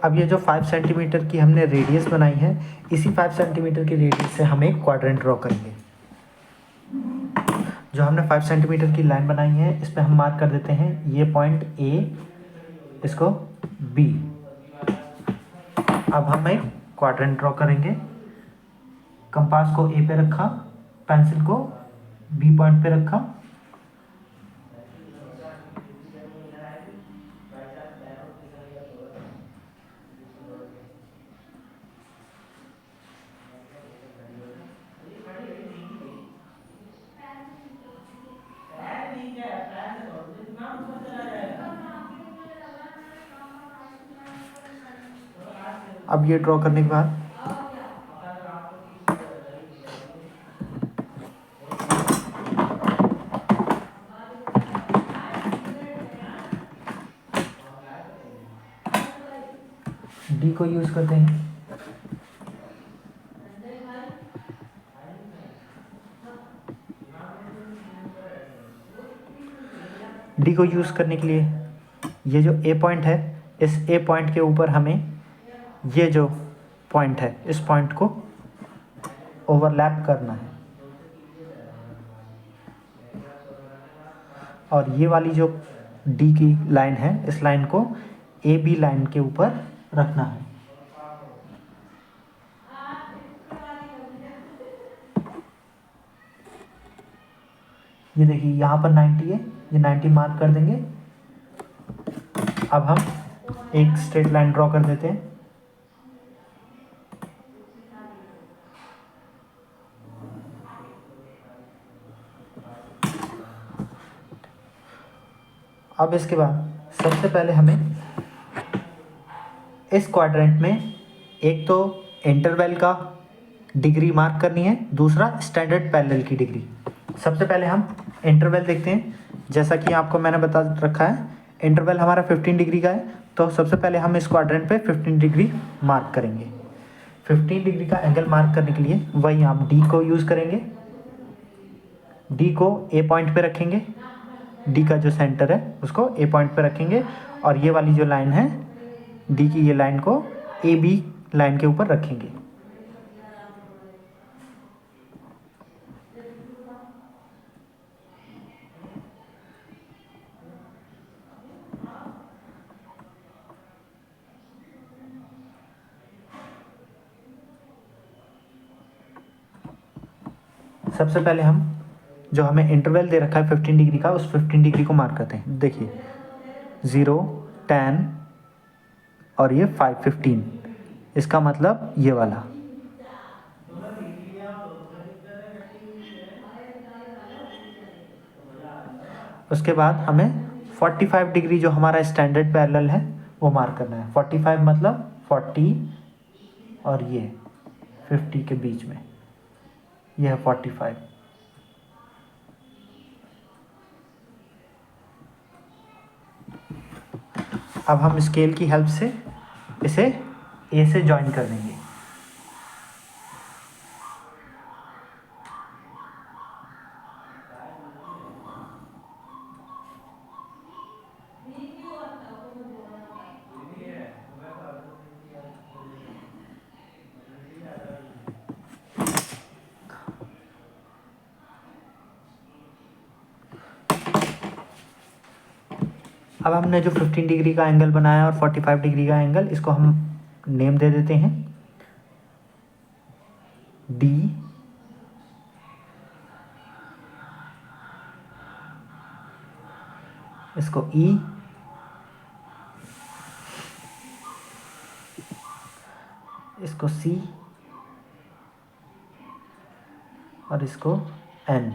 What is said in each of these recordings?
अब ये जो 5 सेंटीमीटर की हमने रेडियस बनाई है, इसी 5 सेंटीमीटर की रेडियस से हम एक क्वाड्रेंट ड्रॉ करेंगे। जो हमने 5 सेंटीमीटर की लाइन बनाई है, इस पे हम मार्क कर देते हैं ये पॉइंट ए, इसको बी। अब हम एक क्वाड्रेंट ड्रॉ करेंगे। कंपास को ए पे रखा, पेंसिल को बी पॉइंट पे रखा। अब ये ड्रॉ करने के बाद डी को यूज करते हैं। डी को यूज करने के लिए ये जो ए पॉइंट है, इस ए पॉइंट के ऊपर हमें ये जो पॉइंट है, इस पॉइंट को ओवरलैप करना है। और ये वाली जो डी की लाइन है, इस लाइन को ए बी लाइन के ऊपर रखना है। ये देखिए यहाँ पर 90 है, ये 90 मार्क कर देंगे। अब हम एक स्ट्रेट लाइन ड्रॉ कर देते हैं। अब इसके बाद सबसे पहले हमें इस क्वाड्रेंट में एक तो इंटरवल का डिग्री मार्क करनी है, दूसरा स्टैंडर्ड पैरेलल की डिग्री। सबसे पहले हम इंटरवल देखते हैं। जैसा कि आपको मैंने बता रखा है, इंटरवल हमारा 15 डिग्री का है, तो सबसे पहले हम इस क्वाड्रेंट पे 15 डिग्री मार्क करेंगे। 15 डिग्री का एंगल मार्क करने के लिए वही आप डी को यूज़ करेंगे। डी को ए पॉइंट पे रखेंगे, डी का जो सेंटर है उसको ए पॉइंट पे रखेंगे, और ये वाली जो लाइन है डी की, ये लाइन को ए बी लाइन के ऊपर रखेंगे। सबसे पहले हम जो हमें इंटरवल दे रखा है 15 डिग्री का, उस 15 डिग्री को मार्क करते हैं। देखिए 0, 10 और ये 5, 15, इसका मतलब ये वाला। उसके बाद हमें 45 डिग्री जो हमारा स्टैंडर्ड पैरेलल है वो मार्क करना है। 45 मतलब 40 और ये 50 के बीच में, ये है 45। अब हम स्केल की हेल्प से इसे ए से ज्वाइन कर देंगे। अब हमने जो 15 डिग्री का एंगल बनाया और 45 डिग्री का एंगल, इसको हम नेम दे देते हैं डी, इसको ई, इसको सी और इसको एन।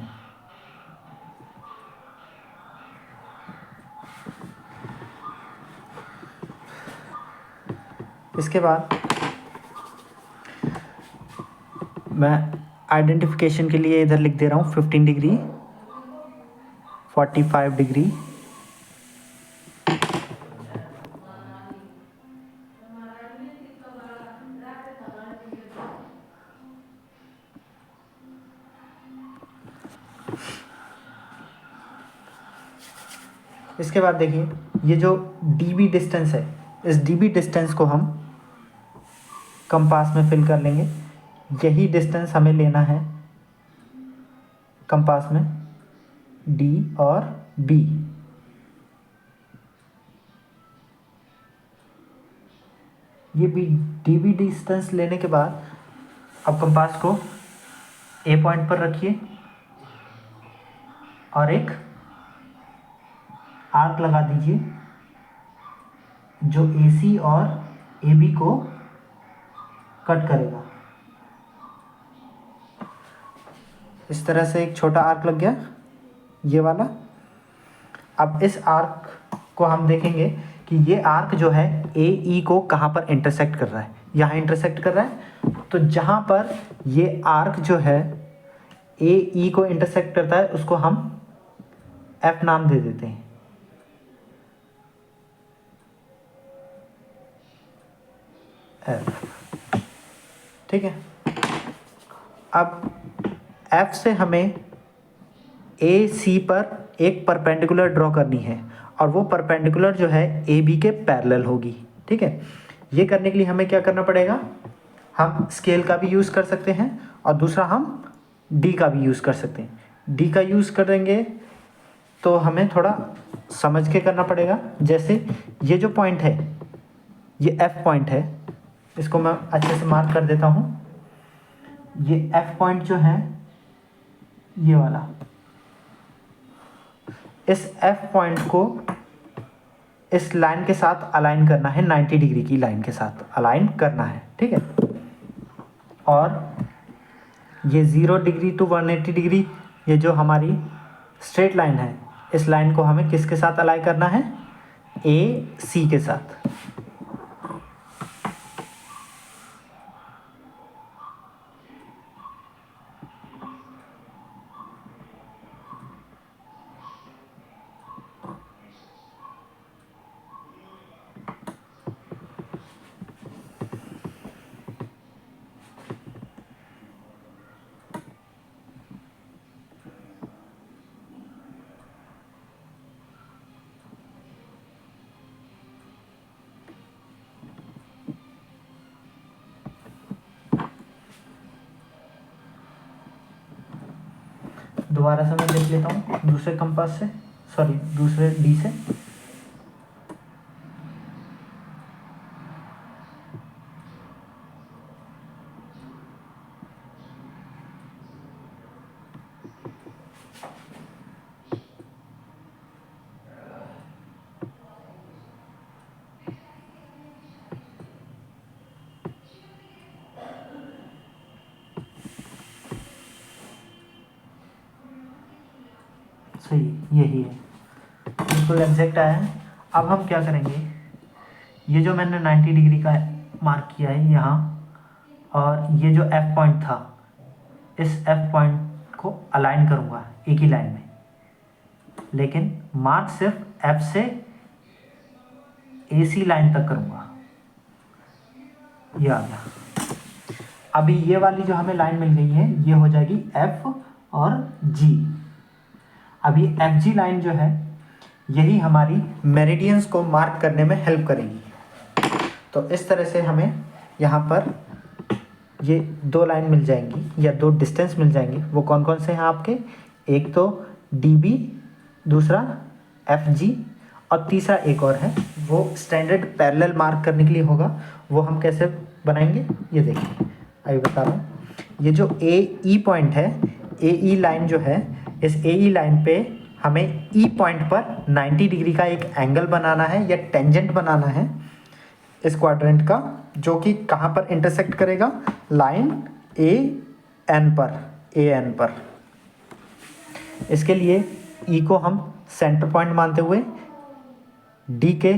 इसके बाद मैं आइडेंटिफिकेशन के लिए इधर लिख दे रहा हूँ 15 डिग्री, 45 डिग्री, इसके बाद देखिए ये जो डी बी डिस्टेंस है, इस डीबी डिस्टेंस को हम कंपास में फिल कर लेंगे। यही डिस्टेंस हमें लेना है कंपास में, डी और बी। ये बी डीबी डिस्टेंस लेने के बाद अब कंपास को ए पॉइंट पर रखिए और एक आर्क लगा दीजिए जो AC और AB को कट करेगा। इस तरह से एक छोटा आर्क लग गया, ये वाला। अब इस आर्क को हम देखेंगे कि ये आर्क जो है AE को कहाँ पर इंटरसेक्ट कर रहा है। यहाँ इंटरसेक्ट कर रहा है, तो जहाँ पर ये आर्क जो है AE को इंटरसेक्ट करता है उसको हम F नाम दे देते हैं। F, ठीक है। अब F से हमें AC पर एक परपेंडिकुलर ड्रॉ करनी है और वो परपेंडिकुलर जो है AB के पैरेलल होगी, ठीक है। ये करने के लिए हमें क्या करना पड़ेगा, हम स्केल का भी यूज़ कर सकते हैं और दूसरा हम D का भी यूज़ कर सकते हैं। D का यूज़ करेंगे तो हमें थोड़ा समझ के करना पड़ेगा। जैसे ये जो पॉइंट है ये F पॉइंट है, इसको मैं अच्छे से मार्क कर देता हूँ। ये F पॉइंट जो है ये वाला, इस F पॉइंट को इस लाइन के साथ अलाइन करना है, 90 डिग्री की लाइन के साथ अलाइन करना है, ठीक है। और ये 0 डिग्री टू 180 डिग्री, ये जो हमारी स्ट्रेट लाइन है, इस लाइन को हमें किसके साथ अलाइन करना है, AC के साथ। दोबारा से मैं देख लेता हूँ दूसरे कंपास से, सॉरी दूसरे D से। सही यही है, बिल्कुल एग्जैक्ट आया है। अब हम क्या करेंगे, ये जो मैंने 90 डिग्री का मार्क किया है यहाँ, और ये जो F पॉइंट था, इस F पॉइंट को अलाइन करूँगा एक ही लाइन में, लेकिन मार्क सिर्फ F से AC लाइन तक करूँगा। ये आ गया। अभी ये वाली जो हमें लाइन मिल गई है ये हो जाएगी F और G। अभी FG लाइन जो है यही हमारी मेरिडियंस को मार्क करने में हेल्प करेगी। तो इस तरह से हमें यहाँ पर ये दो लाइन मिल जाएंगी या दो डिस्टेंस मिल जाएंगे। वो कौन कौन से हैं आपके, एक तो DB, दूसरा FG और तीसरा एक और है, वो स्टैंडर्ड पैरेलल मार्क करने के लिए होगा। वो हम कैसे बनाएंगे ये देखिए, अभी बता रहा हूँ। ये जो AE पॉइंट है, AE लाइन जो है, इस AE लाइन पे हमें E पॉइंट पर 90 डिग्री का एक एंगल बनाना है या टेंजेंट बनाना है इस क्वाड्रेंट का, जो कि कहाँ पर इंटरसेक्ट करेगा, लाइन AN पर। इसके लिए E को हम सेंटर पॉइंट मानते हुए D के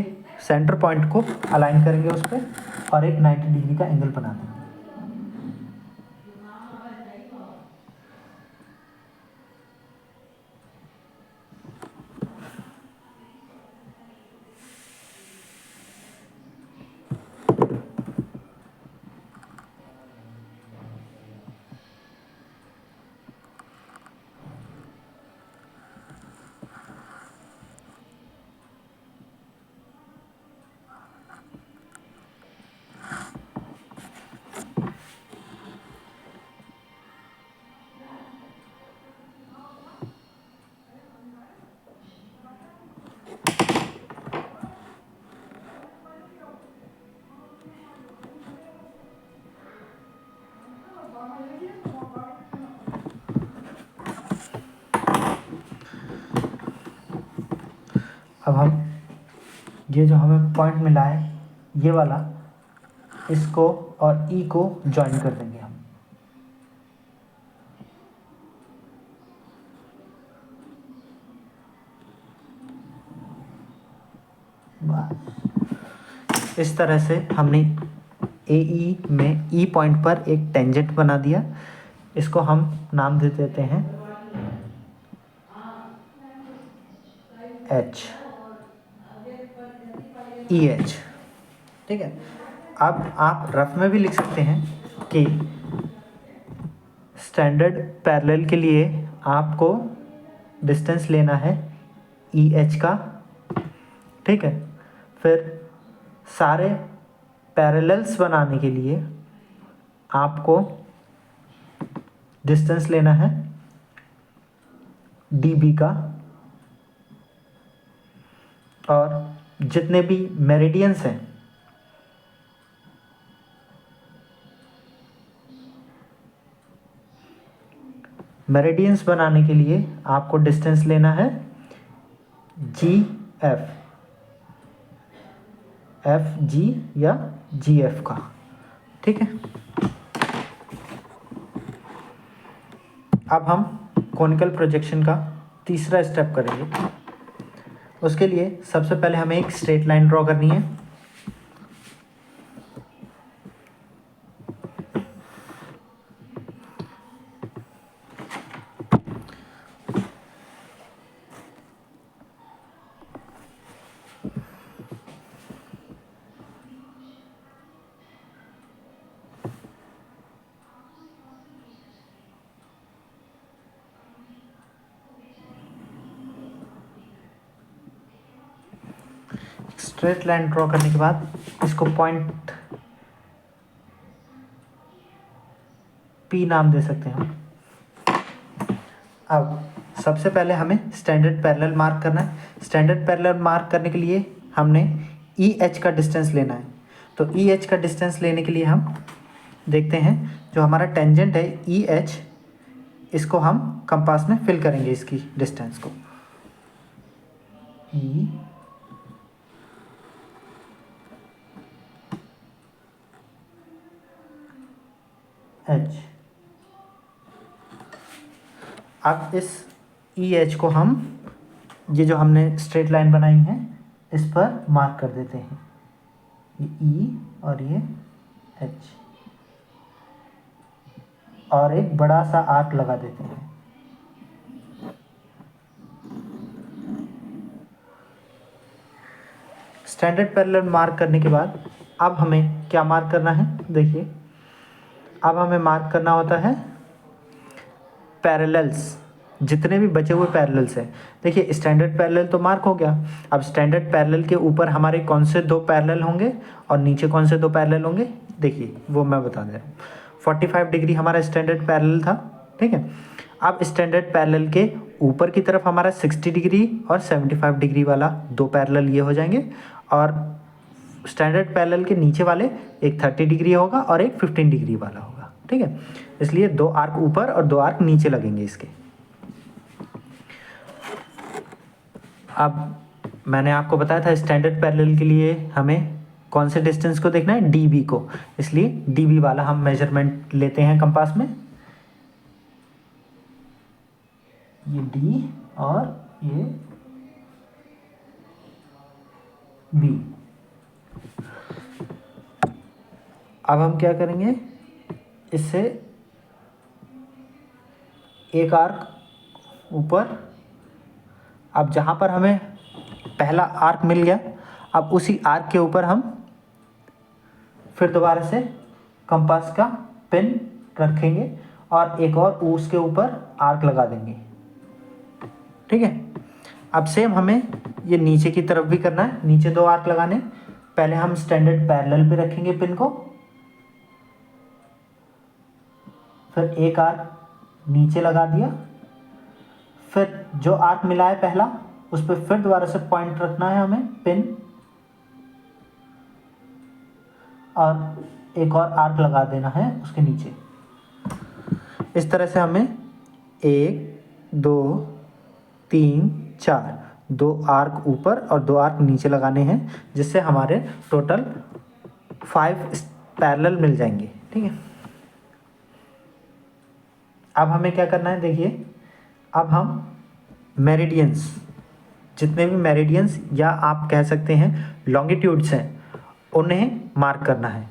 सेंटर पॉइंट को अलाइन करेंगे उस पर और एक 90 डिग्री का एंगल बना देंगे। अब हम ये जो हमें पॉइंट मिला है ये वाला, इसको और ई को ज्वाइन कर देंगे हम। इस तरह से हमने ए ई में ई पॉइंट पर एक टेंजेंट बना दिया। इसको हम नाम दे देते हैं एच, ई एच। ठीक है, अब आप रफ में भी लिख सकते हैं कि स्टैंडर्ड पैरेलल के लिए आपको डिस्टेंस लेना है ई एच का। ठीक है, फिर सारे पैरेलल्स बनाने के लिए आपको डिस्टेंस लेना है डी बी का, और जितने भी मेरिडियंस हैं मेरिडियंस बनाने के लिए आपको डिस्टेंस लेना है जी एफ, एफ जी या जी एफ का। ठीक है, अब हम कॉनिकल प्रोजेक्शन का तीसरा स्टेप करेंगे। उसके लिए सबसे पहले हमें एक स्ट्रेट लाइन ड्रॉ करनी है। स्ट्रेट लाइन ड्रॉ करने के बाद इसको पॉइंट पी नाम दे सकते हैं हम। अब सबसे पहले हमें स्टैंडर्ड पैरेलल मार्क करना है। स्टैंडर्ड पैरेलल मार्क करने के लिए हमने ई एच का डिस्टेंस लेना है। तो ई एच का डिस्टेंस लेने के लिए हम देखते हैं जो हमारा टेंजेंट है ई एच, इसको हम कंपास में फिल करेंगे इसकी डिस्टेंस को। E H. अब इस ई एच को हम, ये जो हमने स्ट्रेट लाइन बनाई है इस पर मार्क कर देते हैं, ये ई और ये एच, और एक बड़ा सा आर्क लगा देते हैं। स्टैंडर्ड पैरेलल मार्क करने के बाद अब हमें क्या मार्क करना है, देखिए अब हमें मार्क करना होता है पैरेलल्स, जितने भी बचे हुए पैरेलल्स हैं। देखिए स्टैंडर्ड पैरेलल तो मार्क हो गया, अब स्टैंडर्ड पैरेलल के ऊपर हमारे कौन से दो पैरेलल होंगे और नीचे कौन से दो पैरेलल होंगे, देखिए वो मैं बता दे रहा हूँ। 45 डिग्री हमारा स्टैंडर्ड पैरेलल था। ठीक है, अब स्टैंडर्ड पैरेलल के ऊपर की तरफ हमारा 60 डिग्री और 75 डिग्री वाला दो पैरेलल ये हो जाएंगे, और स्टैंडर्ड पैरेलल के नीचे वाले एक 30 डिग्री होगा और एक 15 डिग्री वाला होगा। ठीक है, इसलिए दो आर्क ऊपर और दो आर्क नीचे लगेंगे इसके। अब मैंने आपको बताया था स्टैंडर्ड पैरेलल के लिए हमें कौन से डिस्टेंस को देखना है, डीबी को, इसलिए डीबी वाला हम मेजरमेंट लेते हैं कंपास में, ये डी और ये बी। अब हम क्या करेंगे, इससे एक आर्क ऊपर, अब जहाँ पर हमें पहला आर्क मिल गया, अब उसी आर्क के ऊपर हम फिर दोबारा से कंपास का पिन रखेंगे और एक और उसके ऊपर आर्क लगा देंगे। ठीक है, अब सेम हमें ये नीचे की तरफ भी करना है, नीचे दो आर्क लगाने। पहले हम स्टैंडर्ड पैरेलल पे रखेंगे पिन को, फिर एक आर्क नीचे लगा दिया, फिर जो आर्क मिला है पहला उस पर फिर दोबारा से पॉइंट रखना है हमें पिन, और एक और आर्क लगा देना है उसके नीचे। इस तरह से हमें 1 2 3 4 2 आर्क ऊपर और 2 आर्क नीचे लगाने हैं, जिससे हमारे टोटल 5 पैरेलल मिल जाएंगे। ठीक है, अब हमें क्या करना है, देखिए अब हम मेरिडियंस, जितने भी मेरिडियंस या आप कह सकते हैं लॉन्गिट्यूड्स हैं, उन्हें मार्क करना है।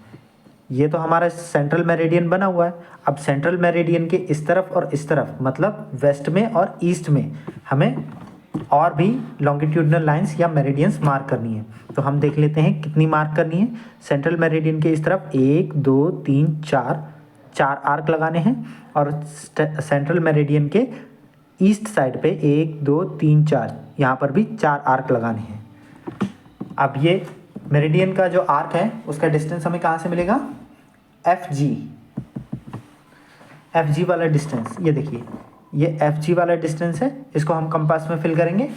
ये तो हमारा सेंट्रल मेरिडियन बना हुआ है। अब सेंट्रल मेरिडियन के इस तरफ और इस तरफ, मतलब वेस्ट में और ईस्ट में, हमें और भी लॉन्गिट्यूडनल लाइंस या मेरिडियंस मार्क करनी है। तो हम देख लेते हैं कितनी मार्क करनी है। सेंट्रल मेरिडियन के इस तरफ 1 2 3 4 आर्क लगाने हैं, और सेंट्रल मेरिडियन के ईस्ट साइड पे 1 2 3 4 यहाँ पर भी 4 आर्क लगाने हैं। अब ये मेरिडियन का जो आर्क है उसका डिस्टेंस हमें कहाँ से मिलेगा, एफ जी वाला डिस्टेंस। ये देखिए, ये एफ जी वाला डिस्टेंस है, इसको हम कंपास में फिल करेंगे।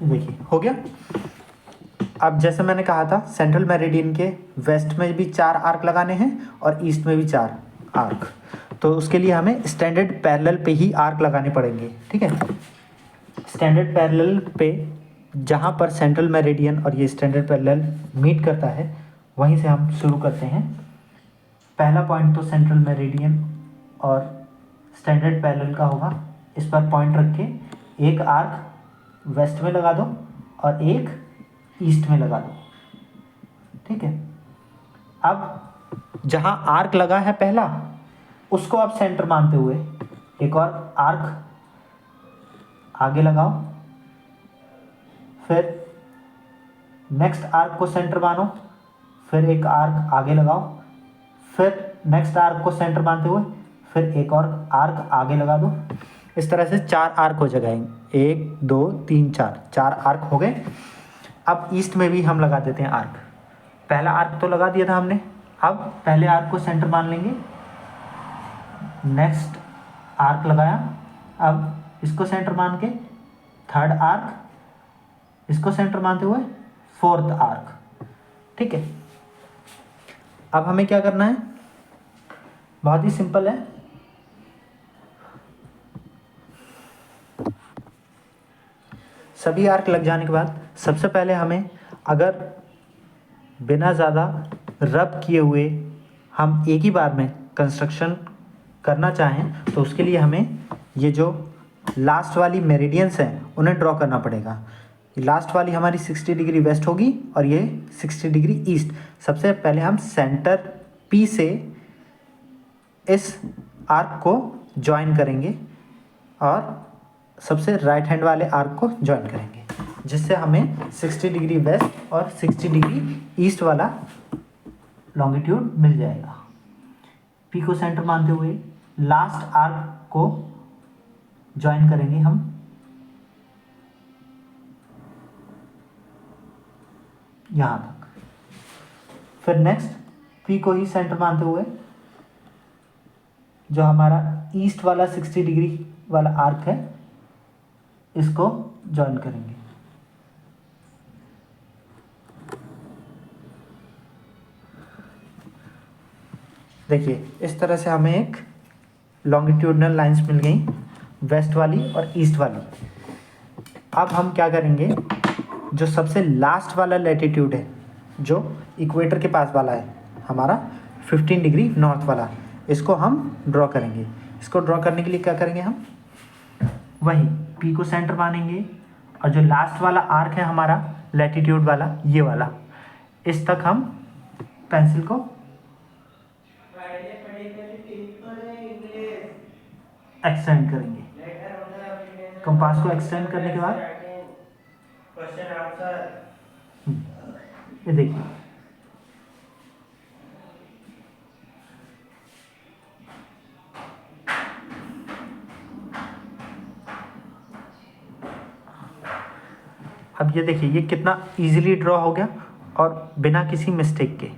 देखिए हो गया। अब जैसे मैंने कहा था, सेंट्रल मेरिडियन के वेस्ट में भी 4 आर्क लगाने हैं और ईस्ट में भी 4 आर्क। तो उसके लिए हमें स्टैंडर्ड पैरेलल पे ही आर्क लगाने पड़ेंगे। ठीक है, स्टैंडर्ड पैरेलल पे जहाँ पर सेंट्रल मेरिडियन और ये स्टैंडर्ड पैरेलल मीट करता है, वहीं से हम शुरू करते हैं। पहला पॉइंट तो सेंट्रल मेरिडियन और स्टैंडर्ड पैरेलल का होगा। इस पर पॉइंट रख के एक आर्क वेस्ट में लगा दो और एक ईस्ट में लगा दो। ठीक है, अब जहां आर्क लगा है पहला, उसको आप सेंटर मानते हुए एक और आर्क आगे लगाओ, फिर नेक्स्ट आर्क को सेंटर मानो, फिर एक आर्क आगे लगाओ, फिर नेक्स्ट आर्क को सेंटर मानते हुए फिर एक और आर्क आगे लगा दो। इस तरह से 4 आर्क हो जाएंगे, 1 2 3 4 आर्क हो गए। अब ईस्ट में भी हम लगा देते हैं आर्क। पहला आर्क तो लगा दिया था हमने, अब पहले आर्क को सेंटर मान लेंगे, नेक्स्ट आर्क लगाया, अब इसको सेंटर मान के थर्ड आर्क, इसको सेंटर मानते हुए फोर्थ आर्क। ठीक है, अब हमें क्या करना है, बहुत ही सिंपल है। सभी आर्क लग जाने के बाद सबसे पहले हमें, अगर बिना ज़्यादा रब किए हुए हम एक ही बार में कंस्ट्रक्शन करना चाहें, तो उसके लिए हमें ये जो लास्ट वाली मेरिडियंस हैं उन्हें ड्रॉ करना पड़ेगा। लास्ट वाली हमारी 60 डिग्री वेस्ट होगी और ये 60 डिग्री ईस्ट। सबसे पहले हम सेंटर पी से इस आर्क को ज्वाइन करेंगे और सबसे राइट हैंड वाले आर्क को ज्वाइन करेंगे, जिससे हमें 60 डिग्री वेस्ट और 60 डिग्री ईस्ट वाला लॉन्गिट्यूड मिल जाएगा। पी को सेंटर मानते हुए लास्ट आर्क को ज्वाइन करेंगे हम, यहाँ तक। फिर नेक्स्ट पी को ही सेंटर मानते हुए जो हमारा ईस्ट वाला 60 डिग्री वाला आर्क है, इसको ज्वाइन करेंगे। देखिए इस तरह से हमें एक लॉन्गिट्यूडनल लाइंस मिल गई, वेस्ट वाली और ईस्ट वाली। अब हम क्या करेंगे, जो सबसे लास्ट वाला लैटिट्यूड है, जो इक्वेटर के पास वाला है हमारा 15 डिग्री नॉर्थ वाला, इसको हम ड्रॉ करेंगे। इसको ड्रॉ करने के लिए क्या करेंगे, हम वही पी को सेंटर मानेंगे और जो लास्ट वाला आर्क है हमारा लैटिट्यूड वाला, ये वाला, इस तक हम पेंसिल को एक्सटेंड करेंगे। कंपास को एक्सटेंड करने के बाद ये देखिए, अब ये देखिए ये कितना इजीली ड्रॉ हो गया और बिना किसी मिस्टेक के।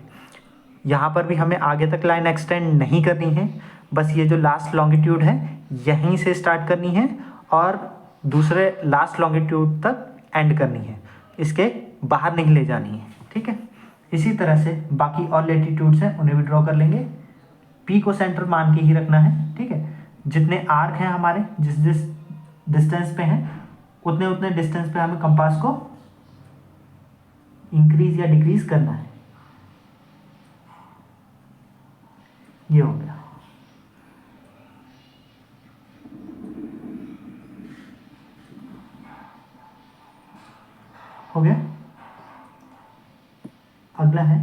यहाँ पर भी हमें आगे तक लाइन एक्सटेंड नहीं करनी है, बस ये जो लास्ट लॉन्गिट्यूड है यहीं से स्टार्ट करनी है और दूसरे लास्ट लॉन्गिट्यूड तक एंड करनी है, इसके बाहर नहीं ले जानी है, ठीक है। इसी तरह से बाकी और लैटिट्यूड्स हैं उन्हें भी ड्रॉ कर लेंगे। पी को सेंटर मान के ही रखना है, ठीक है। जितने आर्क हैं हमारे जिस जिस डिस्टेंस पे हैं उतने उतने डिस्टेंस पे हमें कंपास को इंक्रीज या डिक्रीज करना है। ये हो गया। हो गया। अगला है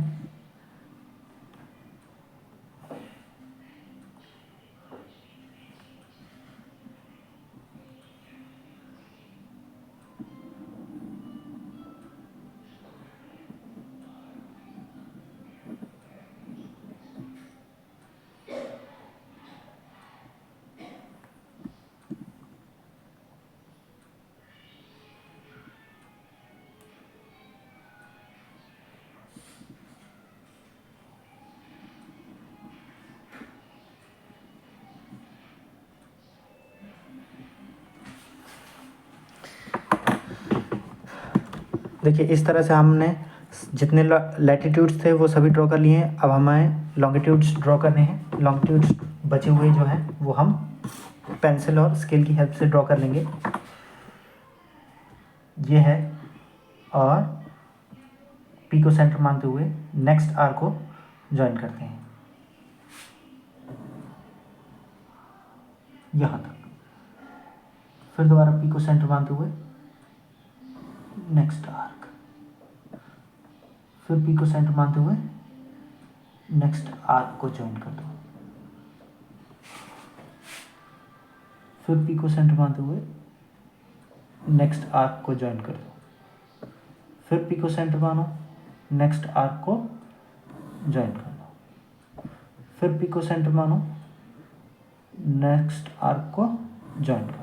देखिए इस तरह से हमने जितने लैटिट्यूड्स थे वो सभी ड्रॉ कर लिए हैं। अब हमें लॉन्गिट्यूड्स ड्रॉ करने हैं। लॉन्गिट्यूड्स बचे हुए जो हैं वो हम पेंसिल और स्केल की हेल्प से ड्रॉ कर लेंगे। ये है, और पी को सेंटर मानते हुए नेक्स्ट आर को ज्वाइन करते हैं यहाँ तक। फिर दोबारा पी को सेंटर मानते हुए नेक्स्ट आर्क, फिर पी को सेंटर मानते हुए नेक्स्ट आर्क को ज्वाइन कर दो, फिर पी को सेंटर मानते हुए नेक्स्ट आर्क को ज्वाइन कर दो, फिर पी को सेंटर मानो, नेक्स्ट आर्क को ज्वाइन कर दो, फिर पी को सेंटर मानो, नेक्स्ट आर्क को ज्वाइन कर दो।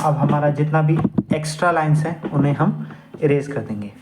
अब हमारा जितना भी एक्स्ट्रा लाइंस हैं उन्हें हम इरेज कर देंगे।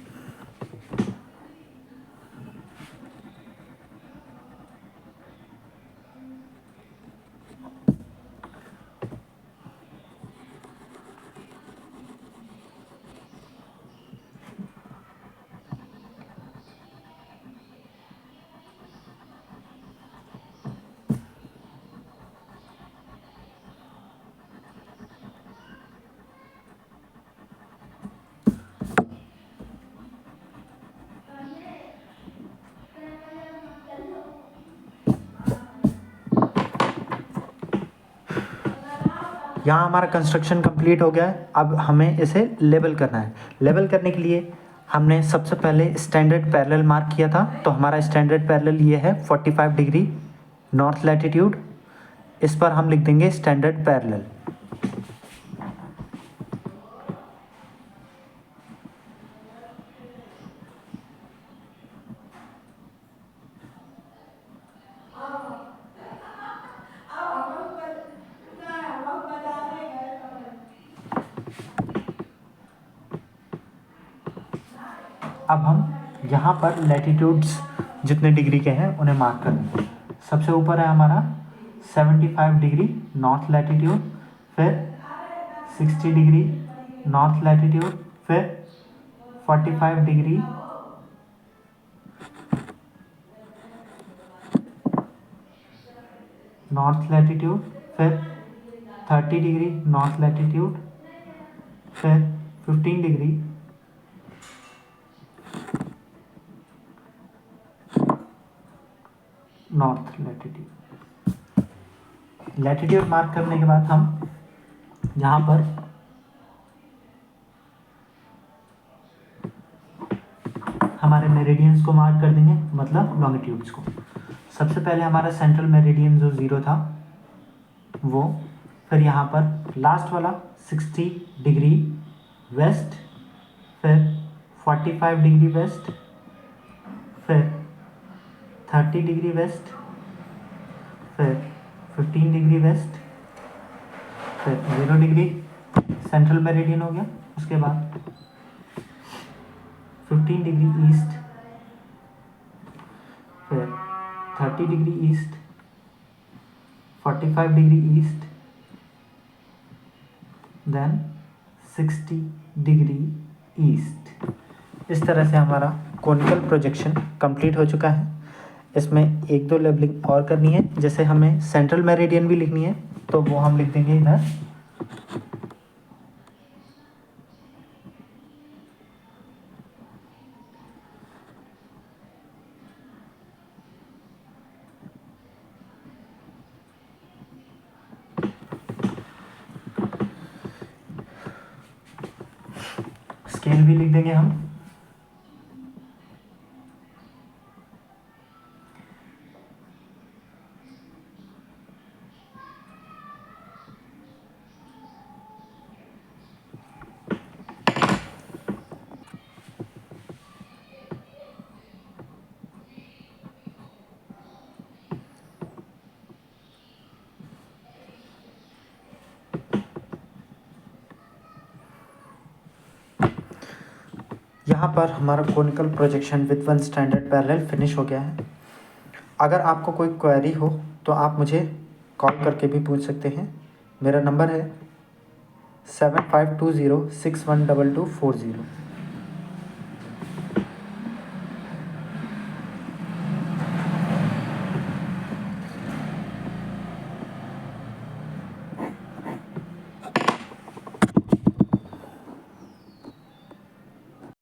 यहाँ हमारा कंस्ट्रक्शन कंप्लीट हो गया है। अब हमें इसे लेबल करना है। लेबल करने के लिए हमने सबसे पहले स्टैंडर्ड पैरेलल मार्क किया था, तो हमारा स्टैंडर्ड पैरेलल ये है 45 डिग्री नॉर्थ लैटिट्यूड। इस पर हम लिख देंगे स्टैंडर्ड पैरेलल। अब हम यहाँ पर लैटिट्यूड्स जितने डिग्री के हैं उन्हें मार्क कर देंगे। सबसे ऊपर है हमारा 75 डिग्री नॉर्थ लैटिट्यूड, फिर 60 डिग्री नॉर्थ लैटिट्यूड, फिर 45 डिग्री नॉर्थ लैटिट्यूड, फिर 30 डिग्री नॉर्थ लैटिट्यूड, फिर 15 degree north latitude. Latitude mark करने के बाद हम यहाँ पर हमारे मेरिडियंस को मार्क कर देंगे, मतलब लॉन्गिट्यूड्स को। सबसे पहले हमारा सेंट्रल मेरिडियन जो 0 था वो, फिर यहाँ पर लास्ट वाला 60 डिग्री वेस्ट, फिर 45 डिग्री वेस्ट, फिर 30 डिग्री वेस्ट, फिर 15 डिग्री वेस्ट, फिर 0 डिग्री सेंट्रल मेरिडियन हो गया। उसके बाद 15 डिग्री ईस्ट, फिर 30 degree east, 45 degree east, then 60 degree east. इस तरह से हमारा कोनिकल प्रोजेक्शन कंप्लीट हो चुका है। इसमें एक दो लेवलिंग और करनी है, जैसे हमें सेंट्रल मेरिडियन भी लिखनी है, तो वो हम लिख देंगे इधर। स्केल भी लिख देंगे हम। यहाँ पर हमारा conical projection with one standard parallel finish हो गया है। अगर आपको कोई क्वेरी हो तो आप मुझे कॉल करके भी पूछ सकते हैं। मेरा नंबर है 7520612240।